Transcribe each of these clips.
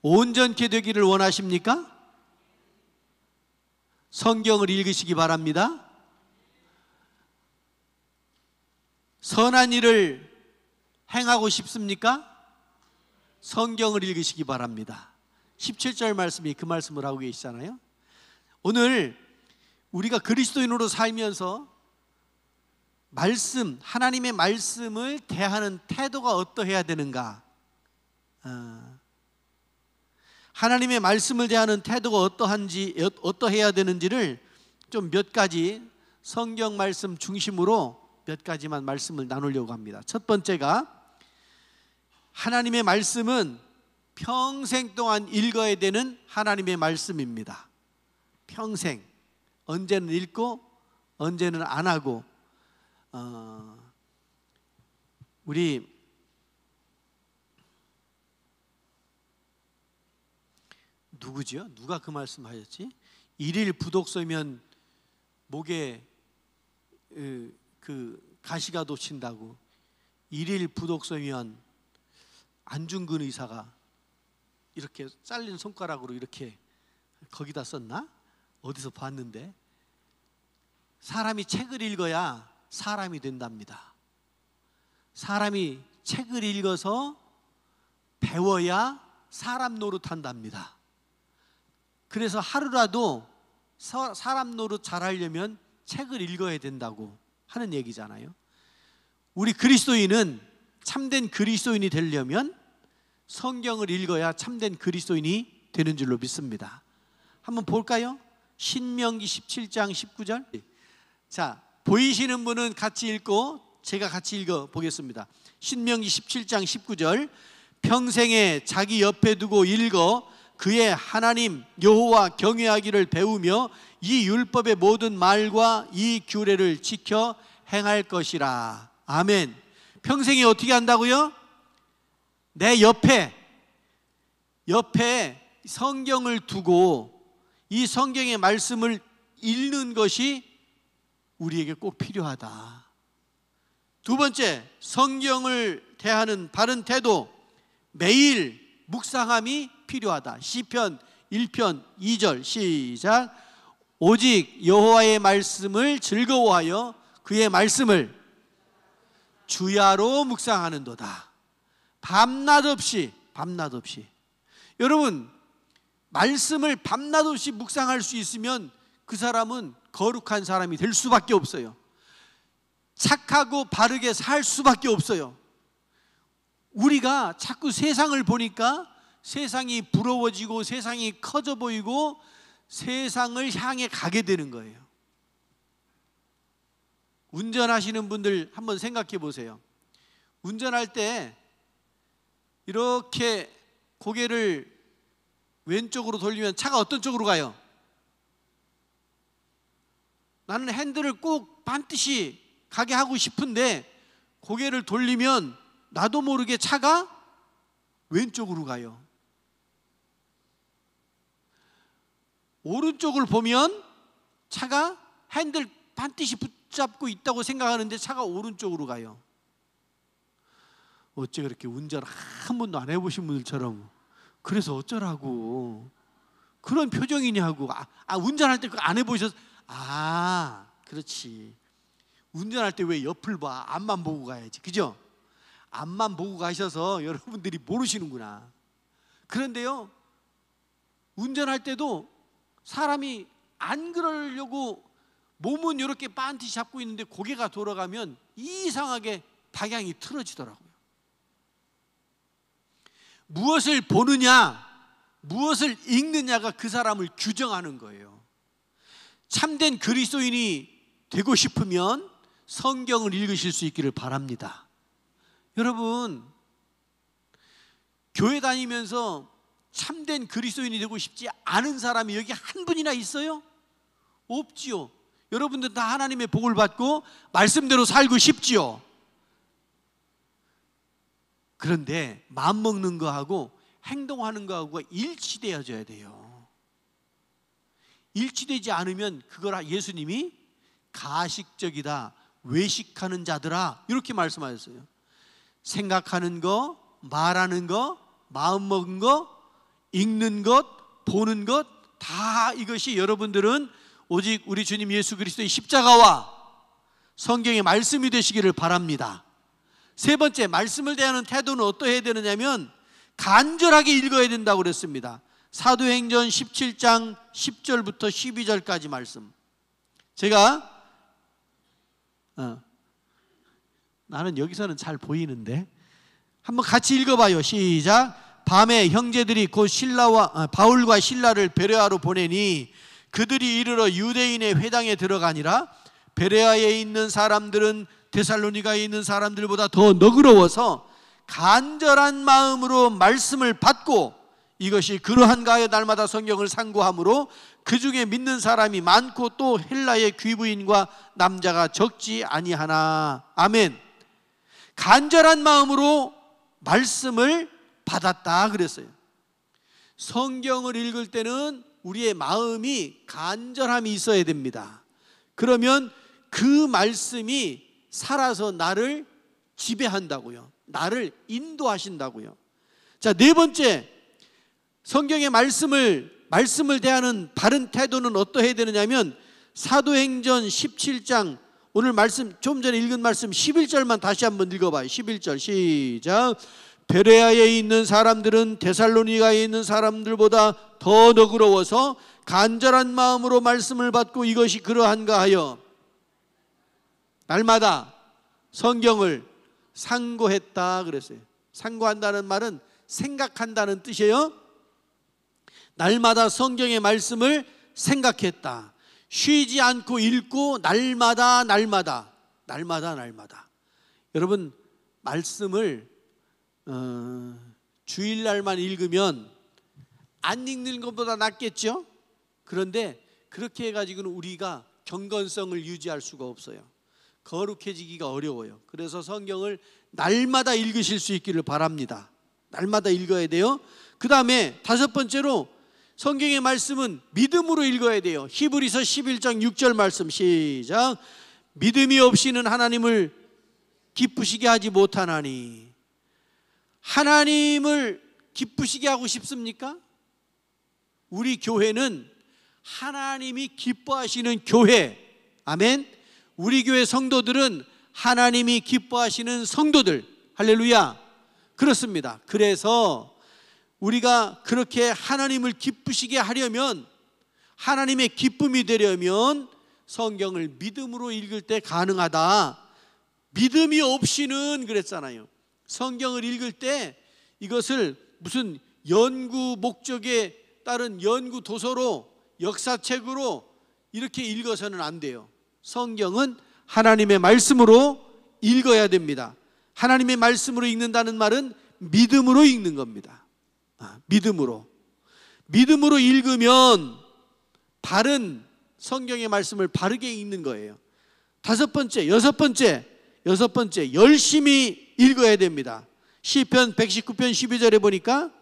온전케 되기를 원하십니까? 성경을 읽으시기 바랍니다. 선한 일을 행하고 싶습니까? 성경을 읽으시기 바랍니다. 17절 말씀이 그 말씀을 하고 계시잖아요. 오늘 우리가 그리스도인으로 살면서 하나님의 말씀을 대하는 태도가 어떠해야 되는가? 하나님의 말씀을 대하는 태도가 어떠해야 되는지를 좀 몇 가지 성경 말씀 중심으로 몇 가지만 말씀을 나누려고 합니다. 첫 번째가, 하나님의 말씀은 평생 동안 읽어야 되는 하나님의 말씀입니다. 평생, 언제는 읽고 언제는 안 하고. 우리 누구지요? 누가 그 말씀 하셨지? 일일 부독서면 목에 그 가시가 돋친다고. 일일 부독서면 안중근 의사가 이렇게 잘린 손가락으로 이렇게 거기다 썼나? 어디서 봤는데, 사람이 책을 읽어야 사람이 된답니다. 사람이 책을 읽어서 배워야 사람 노릇한답니다. 그래서 하루라도 사람 노릇 잘하려면 책을 읽어야 된다고 하는 얘기잖아요. 우리 그리스도인은 참된 그리스도인이 되려면 성경을 읽어야 참된 그리스도인이 되는 줄로 믿습니다. 한번 볼까요? 신명기 17장 19절. 자, 보이시는 분은 같이 읽고 제가 같이 읽어 보겠습니다. 신명기 17장 19절. 평생에 자기 옆에 두고 읽어 그의 하나님 여호와 경외하기를 배우며 이 율법의 모든 말과 이 규례를 지켜 행할 것이라. 아멘. 평생에 어떻게 한다고요? 내 옆에 성경을 두고 이 성경의 말씀을 읽는 것이 우리에게 꼭 필요하다. 두 번째, 성경을 대하는 바른 태도, 매일 묵상함이 필요하다. 시편 1편 2절 시작. 오직 여호와의 말씀을 즐거워하여 그의 말씀을 주야로 묵상하는도다. 밤낮 없이. 여러분, 말씀을 밤낮 없이 묵상할 수 있으면 그 사람은 거룩한 사람이 될 수밖에 없어요. 착하고 바르게 살 수밖에 없어요. 우리가 자꾸 세상을 보니까 세상이 부러워지고 세상이 커져 보이고 세상을 향해 가게 되는 거예요. 운전하시는 분들 한번 생각해 보세요. 운전할 때 이렇게 고개를 왼쪽으로 돌리면 차가 어떤 쪽으로 가요? 나는 핸들을 꼭 반드시 가게 하고 싶은데 고개를 돌리면 나도 모르게 차가 왼쪽으로 가요. 오른쪽을 보면 차가 핸들 반드시 붙잡고 있다고 생각하는데 차가 오른쪽으로 가요. 어째 그렇게 운전 한 번도 안 해보신 분들처럼 그래서 어쩌라고 그런 표정이냐고. 운전할 때 그거 안 해보셔서. 그렇지. 운전할 때 왜 옆을 봐? 앞만 보고 가야지. 그죠? 앞만 보고 가셔서 여러분들이 모르시는구나. 그런데요, 운전할 때도 사람이 안 그러려고 몸은 이렇게 반드시 잡고 있는데 고개가 돌아가면 이상하게 방향이 틀어지더라고요. 무엇을 보느냐, 무엇을 읽느냐가 그 사람을 규정하는 거예요. 참된 그리스도인이 되고 싶으면 성경을 읽으실 수 있기를 바랍니다. 여러분, 교회 다니면서 참된 그리스도인이 되고 싶지 않은 사람이 여기 한 분이나 있어요? 없지요. 여러분들 다 하나님의 복을 받고 말씀대로 살고 싶지요. 그런데 마음먹는 거하고 행동하는 거하고 일치되어져야 돼요. 일치되지 않으면 그걸 예수님이 가식적이다, 외식하는 자들아, 이렇게 말씀하셨어요. 생각하는 거, 말하는 거, 마음먹은 거 읽는 것, 보는 것, 다 이것이 여러분들은 오직 우리 주님 예수 그리스도의 십자가와 성경의 말씀이 되시기를 바랍니다. 세 번째, 말씀을 대하는 태도는 어떠해야 되느냐면 간절하게 읽어야 된다고 그랬습니다. 사도행전 17장 10절부터 12절까지 말씀. 제가 나는 여기서는 잘 보이는데 한번 같이 읽어봐요. 시작. 밤에 형제들이 곧 바울과 실라를 베레아로 보내니 그들이 이르러 유대인의 회당에 들어가니라. 베레아에 있는 사람들은 데살로니가에 있는 사람들보다 더 너그러워서 간절한 마음으로 말씀을 받고 이것이 그러한가 하여 날마다 성경을 상고하므로 그 중에 믿는 사람이 많고 또 헬라의 귀부인과 남자가 적지 아니하나. 아멘. 간절한 마음으로 말씀을 받았다 그랬어요. 성경을 읽을 때는 우리의 마음이 간절함이 있어야 됩니다. 그러면 그 말씀이 살아서 나를 지배한다고요. 나를 인도하신다고요. 자, 네 번째, 성경의 말씀을 대하는 바른 태도는 어떠해야 되느냐면 사도행전 17장 오늘 말씀 좀 전에 읽은 말씀 11절만 다시 한번 읽어봐요. 11절 시작. 베레아에 있는 사람들은 데살로니가에 있는 사람들보다 더 너그러워서 간절한 마음으로 말씀을 받고 이것이 그러한가 하여 날마다 성경을 상고했다 그랬어요. 상고한다는 말은 생각한다는 뜻이에요. 날마다 성경의 말씀을 생각했다. 쉬지 않고 읽고 날마다. 여러분, 말씀을 주일날만 읽으면 안 읽는 것보다 낫겠죠? 그런데 그렇게 해가지고는 우리가 경건성을 유지할 수가 없어요. 거룩해지기가 어려워요. 그래서 성경을 날마다 읽으실 수 있기를 바랍니다. 날마다 읽어야 돼요. 그 다음에 다섯 번째로 성경의 말씀은 믿음으로 읽어야 돼요. 히브리서 11장 6절 말씀 시작. 믿음이 없이는 하나님을 기쁘시게 하지 못하나니. 하나님을 기쁘시게 하고 싶습니까? 우리 교회는 하나님이 기뻐하시는 교회. 아멘. 우리 교회 성도들은 하나님이 기뻐하시는 성도들. 할렐루야. 그렇습니다. 그래서 우리가 그렇게 하나님을 기쁘시게 하려면, 하나님의 기쁨이 되려면 성경을 믿음으로 읽을 때 가능하다. 믿음이 없이는 그랬잖아요. 성경을 읽을 때 이것을 무슨 연구 목적에 따른 연구 도서로, 역사책으로 이렇게 읽어서는 안 돼요. 성경은 하나님의 말씀으로 읽어야 됩니다. 하나님의 말씀으로 읽는다는 말은 믿음으로 읽는 겁니다. 믿음으로 읽으면 바른 성경의 말씀을 바르게 읽는 거예요. 여섯 번째 열심히 읽어야 됩니다. 시편 119편 12절에 보니까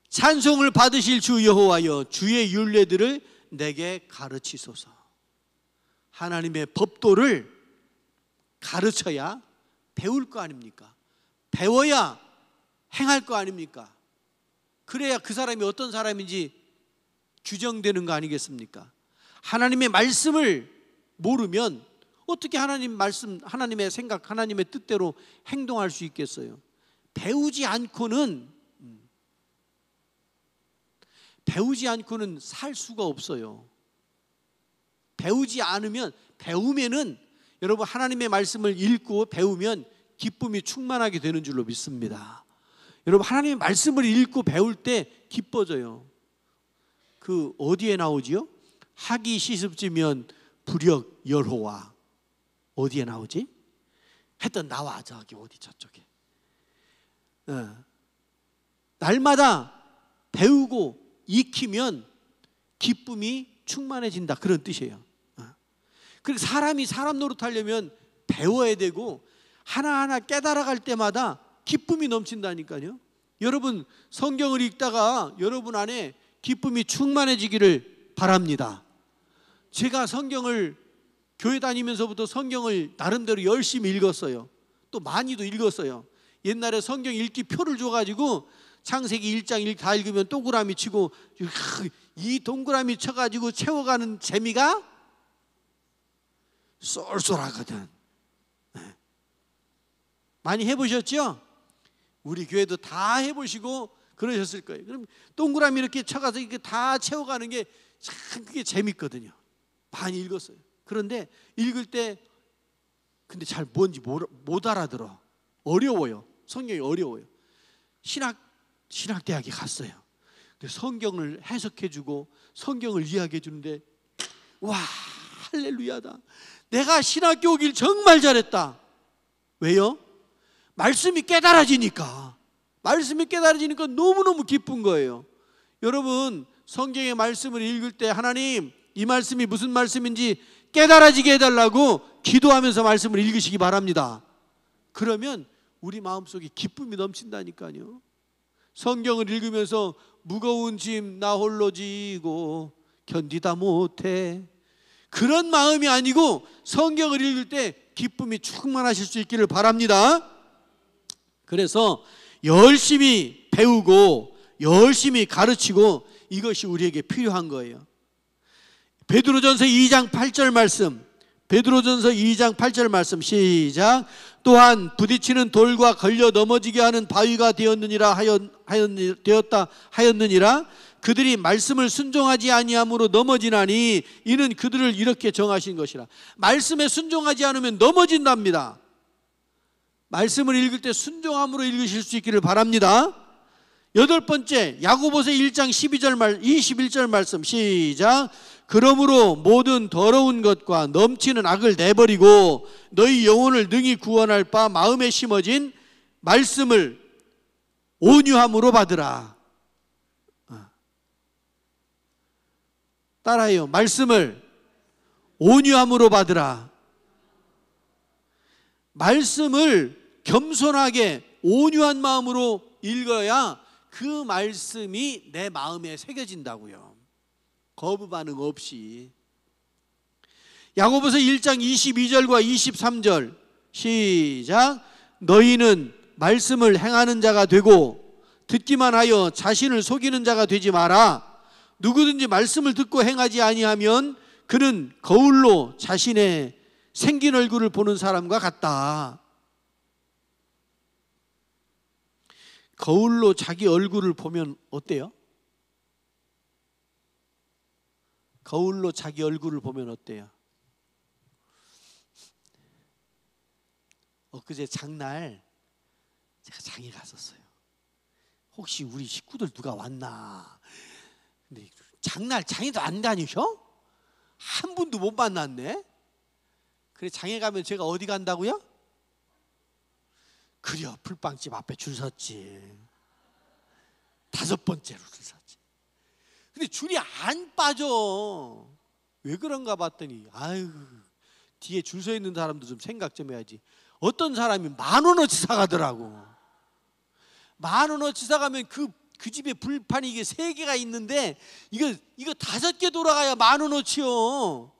찬송을 받으실 주 여호와여 주의 율례들을 내게 가르치소서. 하나님의 법도를 가르쳐야 배울 거 아닙니까? 배워야 행할 거 아닙니까? 그래야 그 사람이 어떤 사람인지 규정되는 거 아니겠습니까? 하나님의 말씀을 모르면 어떻게 하나님 말씀, 하나님의 생각, 하나님의 뜻대로 행동할 수 있겠어요? 배우지 않고는 살 수가 없어요. 배우면은 여러분 하나님의 말씀을 읽고 배우면 기쁨이 충만하게 되는 줄로 믿습니다. 여러분 하나님의 말씀을 읽고 배울 때 기뻐져요. 그 어디에 나오지요? 학이 시습지면 부력 열호와. 어디에 나오지? 하여튼 나와 저기 어디 저쪽에. 날마다 배우고 익히면 기쁨이 충만해진다, 그런 뜻이에요. 그리고 사람이 사람 노릇하려면 배워야 되고 하나하나 깨달아갈 때마다 기쁨이 넘친다니까요. 여러분 성경을 읽다가 여러분 안에 기쁨이 충만해지기를 바랍니다. 제가 성경을 교회 다니면서부터 성경을 나름대로 열심히 읽었어요. 또 많이도 읽었어요. 옛날에 성경 읽기 표를 줘가지고 창세기 1장 다 읽으면 동그라미 치고 이 동그라미 쳐가지고 채워가는 재미가 쏠쏠하거든. 많이 해보셨죠? 우리 교회도 다 해보시고 그러셨을 거예요. 그럼 동그라미 이렇게 쳐가서 이렇게 다 채워가는 게 참 그게 재밌거든요. 많이 읽었어요. 그런데 읽을 때 근데 잘 뭔지 못 알아들어. 어려워요. 성경이 어려워요. 신학대학에 갔어요. 근데 성경을 해석해주고 성경을 이야기해 주는데 와, 할렐루야다. 내가 신학교 오길 정말 잘했다. 왜요? 말씀이 깨달아지니까. 말씀이 깨달아지니까 너무너무 기쁜 거예요. 여러분, 성경의 말씀을 읽을 때 하나님, 이 말씀이 무슨 말씀인지 깨달아지게 해달라고 기도하면서 말씀을 읽으시기 바랍니다. 그러면 우리 마음속에 기쁨이 넘친다니까요. 성경을 읽으면서 무거운 짐 나 홀로 지고 견디다 못해, 그런 마음이 아니고 성경을 읽을 때 기쁨이 충만하실 수 있기를 바랍니다. 그래서 열심히 배우고 열심히 가르치고 이것이 우리에게 필요한 거예요. 베드로전서 2장 8절 말씀, 베드로전서 2장 8절 말씀 시작. 또한 부딪히는 돌과 걸려 넘어지게 하는 바위가 되었느니라 하였느니라. 그들이 말씀을 순종하지 아니함으로 넘어지나니 이는 그들을 이렇게 정하신 것이라. 말씀에 순종하지 않으면 넘어진답니다. 말씀을 읽을 때 순종함으로 읽으실 수 있기를 바랍니다. 여덟 번째, 야고보서 1장 21절 말씀 시작. 그러므로 모든 더러운 것과 넘치는 악을 내버리고 너희 영혼을 능히 구원할 바 마음에 심어진 말씀을 온유함으로 받으라. 따라해요. 말씀을 온유함으로 받으라. 말씀을 겸손하게 온유한 마음으로 읽어야 그 말씀이 내 마음에 새겨진다고요. 거부 반응 없이. 야고보서 1장 22절과 23절 시작. 너희는 말씀을 행하는 자가 되고 듣기만 하여 자신을 속이는 자가 되지 마라. 누구든지 말씀을 듣고 행하지 아니하면 그는 거울로 자신의 생긴 얼굴을 보는 사람과 같다. 거울로 자기 얼굴을 보면 어때요? 거울로 자기 얼굴을 보면 어때요? 엊그제 장날 제가 장에 갔었어요. 혹시 우리 식구들 누가 왔나? 근데 장날 장에도 안 다니셔? 한 분도 못 만났네. 그래, 장에 가면 제가 어디 간다고요? 그려, 풀빵집 앞에 줄 섰지. 5번째로 줄 섰지. 근데 줄이 안 빠져. 왜 그런가 봤더니 아유, 뒤에 줄 서 있는 사람도 좀 생각 좀 해야지. 어떤 사람이 10,000원어치 사가더라고. 10,000원어치 사가면 그 집에 불판이 이게 3개가 있는데 이거 5개 돌아가야 10,000원어치요.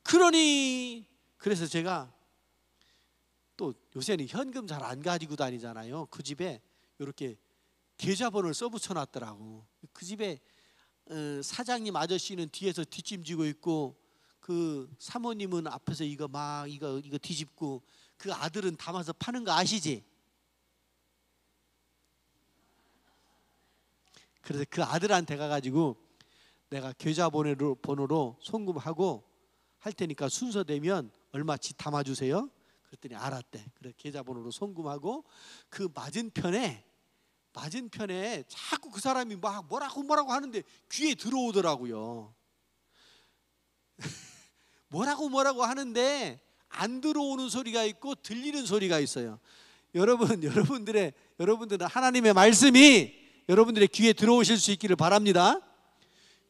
그러니 그래서 제가 또 요새는 현금 잘 안 가지고 다니잖아요. 그 집에 이렇게 계좌번호를 써붙여 놨더라고. 그 집에 사장님 아저씨는 뒤에서 뒷짐지고 있고 그 사모님은 앞에서 이거 뒤집고 그 아들은 담아서 파는 거 아시지? 그래서 그 아들한테 가가지고 내가 계좌번호로 송금하고 할 테니까 순서되면 얼마치 담아주세요. 그랬더니 알았대. 그래, 계좌번호로 송금하고 그 맞은편에 자꾸 그 사람이 막 뭐라고 하는데 귀에 들어오더라고요. 뭐라고 하는데 안 들어오는 소리가 있고 들리는 소리가 있어요. 여러분들은 하나님의 말씀이 여러분들의 귀에 들어오실 수 있기를 바랍니다.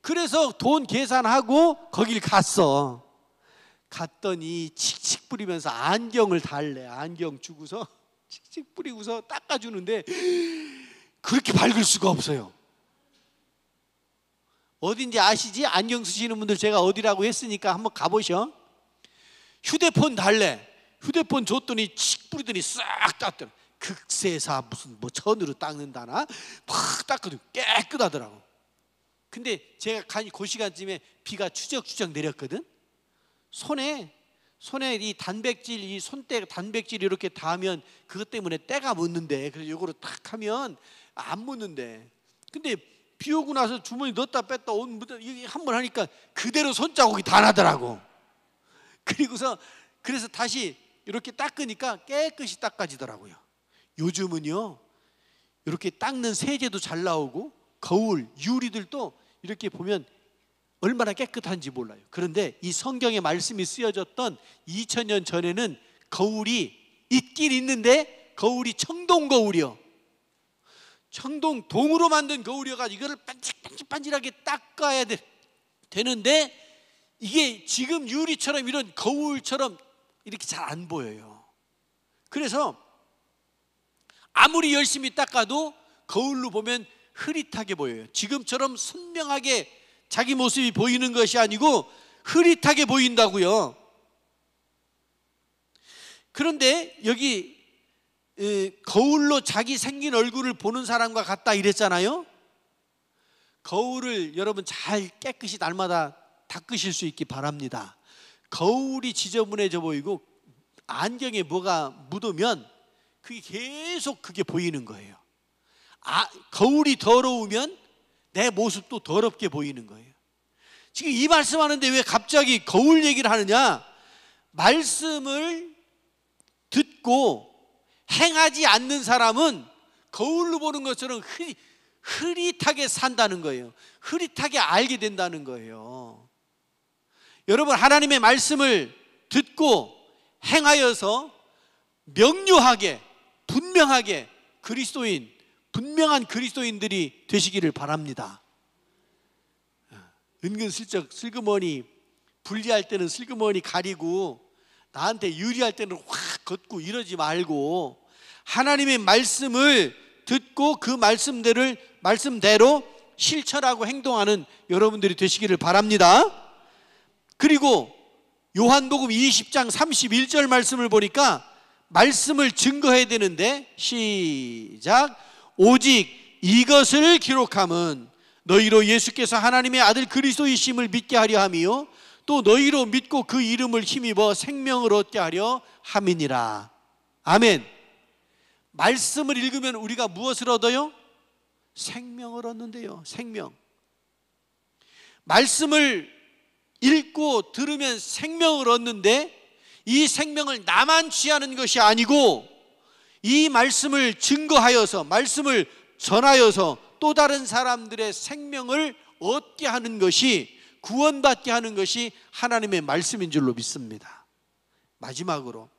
그래서 돈 계산하고 거길 갔더니 칙칙 뿌리면서 안경을 달래. 안경 주고서 칙칙 뿌리고서 닦아주는데 그렇게 밝을 수가 없어요. 어딘지 아시지? 안경 쓰시는 분들 제가 어디라고 했으니까 한번 가보셔. 휴대폰 달래. 휴대폰 줬더니 칙 뿌리더니 싹 땄더라. 극세사 무슨 뭐 천으로 닦는다나 팍 닦아도 깨끗하더라고. 근데 제가 그 시간쯤에 비가 추적추적 내렸거든. 손에 이 단백질, 이 손때 단백질 이렇게 닿으면 그것 때문에 때가 묻는데, 그래서 이거로 탁 하면 안 묻는데, 근데 비 오고 나서 주머니 넣었다 뺐다 한번 하니까 그대로 손자국이 다 나더라고. 그래서 다시 이렇게 닦으니까 깨끗이 닦아지더라고요. 요즘은요 이렇게 닦는 세제도 잘 나오고 거울, 유리들도 이렇게 보면 얼마나 깨끗한지 몰라요. 그런데 이 성경의 말씀이 쓰여졌던 2000년 전에는 거울이 있긴 있는데 거울이 청동 거울이요. 청동 동으로 만든 거울이어가지고 이거를 반질반질하게 닦아야 되는데 이게 지금 유리처럼 이런 거울처럼 이렇게 잘 안 보여요. 그래서 아무리 열심히 닦아도 거울로 보면 흐릿하게 보여요. 지금처럼 선명하게 자기 모습이 보이는 것이 아니고 흐릿하게 보인다고요. 그런데 여기 거울로 자기 생긴 얼굴을 보는 사람과 같다 이랬잖아요. 거울을 여러분 잘 깨끗이 날마다 닦으실 수 있기 바랍니다. 거울이 지저분해져 보이고 안경에 뭐가 묻으면 그게 계속 그게 보이는 거예요. 거울이 더러우면 내 모습도 더럽게 보이는 거예요. 지금 이 말씀하는데 왜 갑자기 거울 얘기를 하느냐? 말씀을 듣고 행하지 않는 사람은 거울로 보는 것처럼 흐릿하게 산다는 거예요. 흐릿하게 알게 된다는 거예요. 여러분, 하나님의 말씀을 듣고 행하여서 명료하게 분명하게 분명한 그리스도인들이 되시기를 바랍니다. 은근슬쩍 슬그머니 분리할 때는 슬그머니 가리고 나한테 유리할 때는 확 걷고 이러지 말고 하나님의 말씀을 듣고 그 말씀대로 실천하고 행동하는 여러분들이 되시기를 바랍니다. 그리고 요한복음 20장 31절 말씀을 보니까 말씀을 증거해야 되는데, 시작. 오직 이것을 기록함은 너희로 예수께서 하나님의 아들 그리스도이심을 믿게 하려 함이요 또 너희로 믿고 그 이름을 힘입어 생명을 얻게 하려 함이니라. 아멘. 말씀을 읽으면 우리가 무엇을 얻어요? 생명을 얻는데요. 생명. 말씀을 읽고 들으면 생명을 얻는데 이 생명을 나만 취하는 것이 아니고 이 말씀을 증거하여서 말씀을 전하여서 또 다른 사람들의 생명을 얻게 하는 것이, 구원받게 하는 것이 하나님의 말씀인 줄로 믿습니다. 마지막으로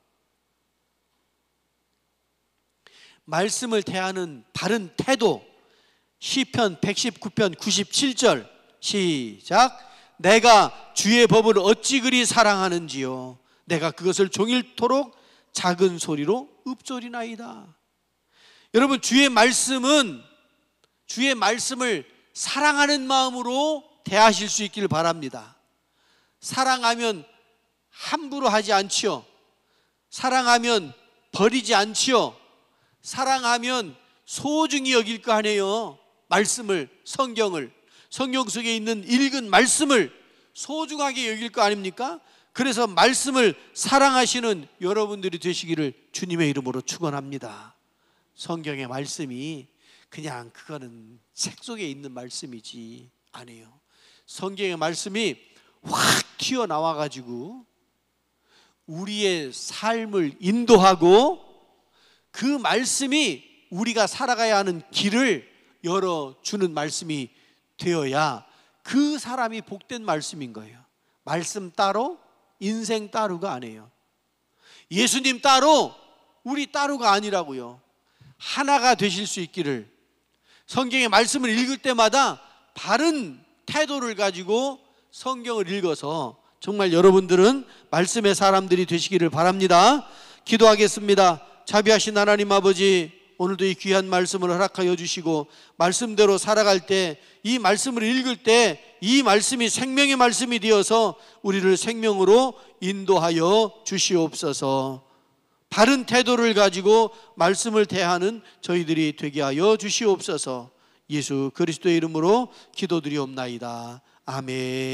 말씀을 대하는 바른 태도, 시편 119편 97절 시작. 내가 주의 법을 어찌 그리 사랑하는지요 내가 그것을 종일토록 작은 소리로 읊조리나이다. 여러분, 주의 말씀을 사랑하는 마음으로 대하실 수 있기를 바랍니다. 사랑하면 함부로 하지 않지요. 사랑하면 버리지 않지요. 사랑하면 소중히 여길 거 아니에요. 말씀을, 성경 속에 있는 읽은 말씀을 소중하게 여길 거 아닙니까? 그래서 말씀을 사랑하시는 여러분들이 되시기를 주님의 이름으로 축원합니다. 성경의 말씀이 그냥 그거는 책 속에 있는 말씀이지 아니에요. 성경의 말씀이 확 튀어나와 가지고 우리의 삶을 인도하고 그 말씀이 우리가 살아가야 하는 길을 열어주는 말씀이 되어야 그 사람이 복된 말씀인 거예요. 말씀 따로 인생 따로가 아니에요. 예수님 따로 우리 따로가 아니라고요. 하나가 되실 수 있기를, 성경의 말씀을 읽을 때마다 바른 태도를 가지고 성경을 읽어서 정말 여러분들은 말씀의 사람들이 되시기를 바랍니다. 기도하겠습니다. 자비하신 하나님 아버지, 오늘도 이 귀한 말씀을 허락하여 주시고 말씀대로 살아갈 때, 이 말씀을 읽을 때 이 말씀이 생명의 말씀이 되어서 우리를 생명으로 인도하여 주시옵소서. 바른 태도를 가지고 말씀을 대하는 저희들이 되게 하여 주시옵소서. 예수 그리스도의 이름으로 기도드리옵나이다. 아멘.